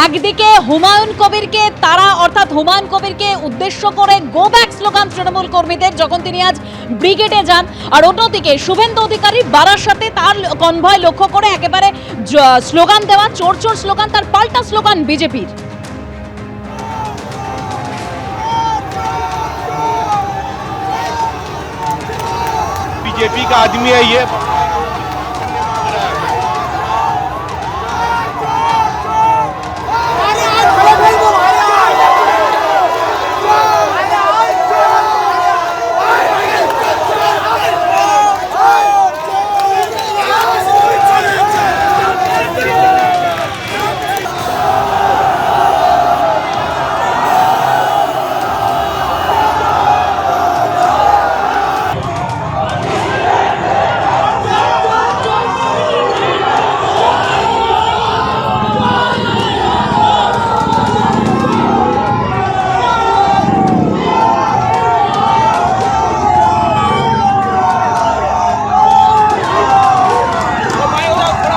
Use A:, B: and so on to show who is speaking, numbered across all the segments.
A: একদিকে হুমায়ুন কবিরকে তারা অর্থাৎ হুমায়ুন কবিরকে উদ্দেশ্য করে গো ব্যাক স্লোগান তৃণমূল কর্মীদের যখন তিনি আজ ব্রিগেডে যান, আর অন্যদিকে শুভেন্দু অধিকারী বারাসাতে তার কনভয় লক্ষ্য করে একেবারে স্লোগান দেওয়া, চোর চোর স্লোগান, তার পাল্টা স্লোগান বিজেপির।
B: बीजेपी का आदमी है ये।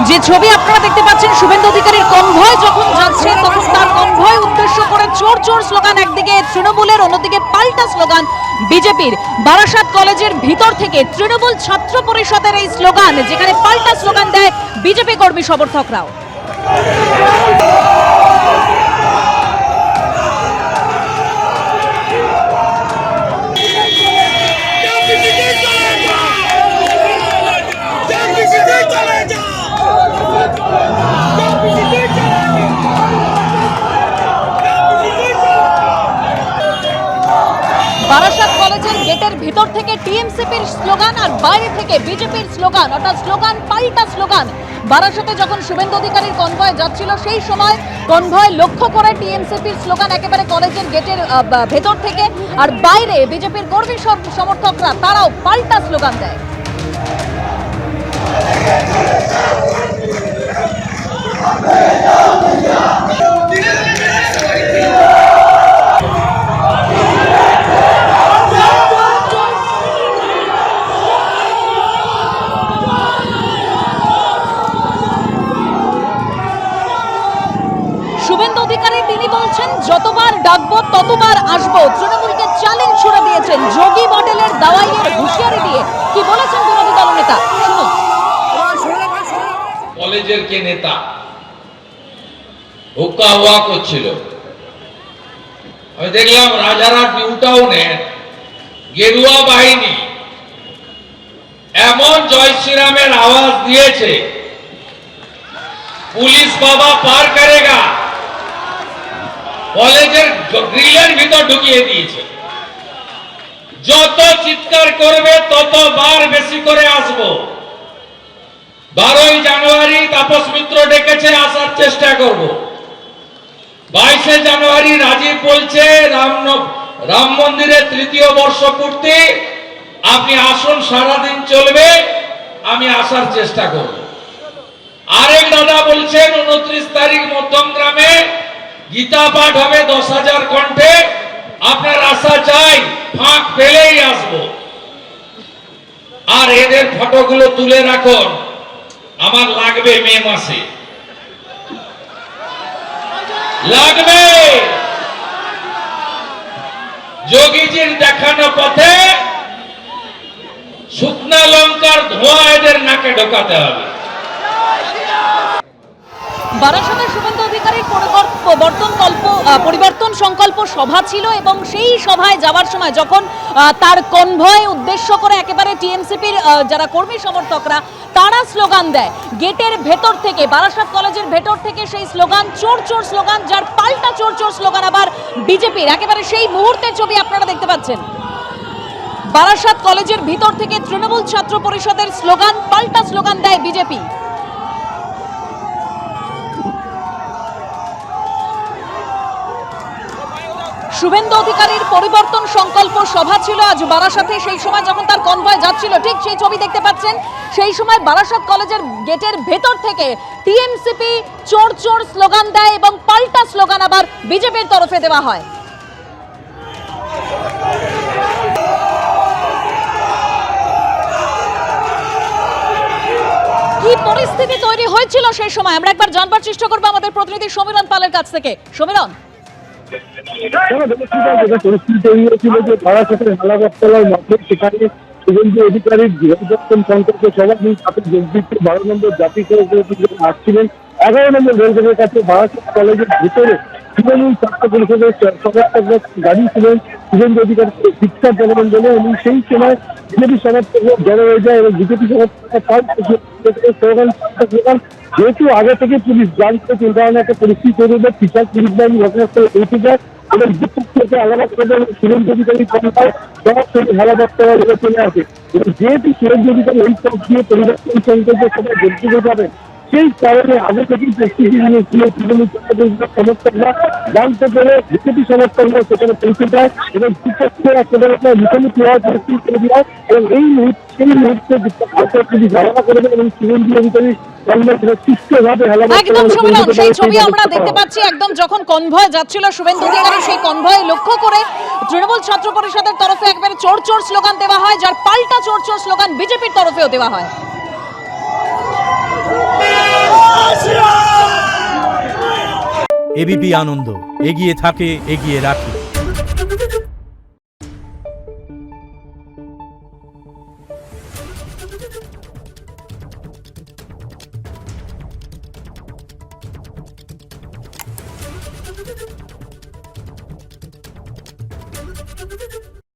A: যে ছবি আপনারা দেখতে পাচ্ছেন, শুভেন্দু অধিকারীর কনভয় যখন যাচ্ছে তখন তার কনভয় উদ্দেশ্য করে চোর চোর স্লোগান একদিকে তৃণমূলের, অন্যদিকে পাল্টা স্লোগান বিজেপির। বারাসাত কলেজের ভিতর থেকে তৃণমূল ছাত্র পরিষদের এই স্লোগান, যেখানে পাল্টা স্লোগান দেয় বিজেপি কর্মী সমর্থকরাও। বারাসাত কলেজের গেটের ভিতর থেকে টিএমসিপির স্লোগান আর বাইরে থেকে বিজেপির স্লোগান, অর্থাৎ স্লোগান পাল্টা স্লোগান। বারাসাতে যখন শুভেন্দু অধিকারীর কনভয় যাচ্ছিল সেই সময় কনভয় লক্ষ্য করে টিএমসিপির স্লোগান একেবারে কলেজের গেটের ভেতর থেকে, আর বাইরে বিজেপির কর্মী সমর্থকরা তারাও পাল্টা স্লোগান দেয়। শুভেন্দু অধিকারী তিনি বলছেন, যতবার ডাকবো ততবার আসবো। তৃণমূলকে চ্যালেঞ্জ ছুড়ে দিয়েছেন, যোগী মডেলের দাওয়াইয়ের হুঁশিয়ারি দিয়ে। কি বলেছেন বিরোধী দলনেতা, শুনুন।
C: কলেজের কে নেতা হুক্কা হুয়া করছিল, আমি দেখলাম রাজারহাট নিউ টাউনে গেরুয়া বাহিনী এমন জয় শ্রীরামের আওয়াজ দিয়েছে, পুলিশ বাবা পার করেগা, কলেজের গ্রিলের ভিতর ঢুকিয়ে দিয়েছে। যত চিৎকার করবে ততবার বেশি করে আসবো। 12ই জানুয়ারি তাপস মিত্র ডেকেছে, আসার চেষ্টা করব। 22শে জানুয়ারি রাজীব বলছে রাম মন্দিরের 3য় বর্ষপূর্তি, আপনি আসুন, সারাদিন চলবে, আমি আসার চেষ্টা করব। আরেক দাদা বলছেন 29 তারিখ মধ্যমগ্রামে গীতা পাঠ হবে 10,000 কণ্ঠে, আপনার আশা চাই, ফাঁক পেলেই আসবো। আর এদের ফটোগুলো তুলে রাখুন, আমার লাগবে মে মাসে, লাগবে। যোগীজির দেখানো পথে শুকনা লঙ্কার ধোঁয়া এদের নাকে ঢোকাতে হবে।
A: বারাসাতের শুভেন্দু অধিকারীর পরিবর্তন সংকল্প সভা ছিল এবং সেই সভায় যাওয়ার সময় যখন তার কনভয় উদ্দেশ্য করে একেবারে টিএমসিপির যারা কর্মী সমর্থকরা তারা স্লোগান দেয় গেটের ভেতর থেকে, বারাসাত কলেজের ভেতর থেকে সেই স্লোগান চোর চোর স্লোগান, যার পাল্টা চোর চোর স্লোগান আবার বিজেপির। একেবারে সেই মুহূর্তের ছবি আপনারা দেখতে পাচ্ছেন। বারাসাত কলেজের ভিতর থেকে তৃণমূল ছাত্র পরিষদের স্লোগান, পাল্টা স্লোগান দেয় বিজেপি। শুভেন্দু অধিকারীর পরিবর্তন সংকল্প সভা ছিল আজ বারাসাতে। সেই সময় যখন তার কনভয় যাচ্ছিল, ঠিক সেই ছবি দেখতে পাচ্ছেন, সেই সময় বারাসাত কলেজের গেটের ভেতর থেকে টিএমসিপি চোর চোর স্লোগান দেয় এবং পাল্টা স্লোগান আবার বিজেপির তরফে দেওয়া হয়। কি পরিস্থিতি তৈরি হয়েছিল সেই সময় আমরা একবার জানবার চেষ্টা করবো আমাদের প্রতিনিধি সমীরণ পালের কাছ থেকে। সমীরণ,
D: পরিস্থিতি তৈরি হয়েছিল যে বারাসাতের হালাবাতলার মাঠে সেখানে শুভেন্দু অধিকারীর বৃহত্তম সংকল্প সভা নিয়ে তাতে যোগ দিতে 12 নম্বর জাতি আসছিলেন। 11 নম্বর রেলগেটের কাছে বারাসাত কলেজের ভিতরে তৃণমূল ছাত্র পরিষদের সমর্থকরা গাড়ি ছিলেন শুভেন্দু অধিকারীকে শিক্ষা জানাবেন বলে, এবং সেই সময় বিজেপি সমর্থকরা জড়ো হয়ে যায় এবং বিজেপি সমর্থকরা স্লোগান যেহেতু আগে থেকে পুলিশ জানতে চিন্তা ভাবনা একটা পরিস্থিতি তৈরি হয়ে বিশাল পুলিশ বাহিনী ঘটনাস্থলে পৌঁছে যায় এবং বিক্ষোভ থেকে আলাদা করে শুভেন্দু অধিকারী ক্ষমতায় সরাসরি হেলাদপ্তরা বলে চলে আসে। এবং যেহেতু শুভেন্দু অধিকারী এই পথ দিয়ে পরিবর্তন সংকল্প সবাই যোগ যাবেন, সেই কারণে আগে থেকেই প্রস্তুতি নিয়েছিল তৃণমূল সমর্থকরা। জানতে পেরে বিজেপি সমর্থকরা সেখানে পৌঁছে যায় এবং মুখোমুখি হওয়ার পরিস্থিতি তৈরি হয় এবং সেই মুহূর্তে পুলিশ ধারণা করে দেন এবং শুভেন্দু অধিকারী
A: একদম সমীরণ, সেই ছবি আমরা দেখতে পাচ্ছি একদম যখন কনভয় যাচ্ছিল শুভেন্দু অধিকারী, সেই কনভয় লক্ষ্য করে তৃণমূল ছাত্র পরিষদের তরফে একবারে চোর চোর স্লোগান দেওয়া হয়, যার পাল্টা চোর চোর স্লোগান বিজেপির তরফেও দেওয়া হয়।
E: এবিপি আনন্দ, এগিয়ে থাকে, এগিয়ে রাখে।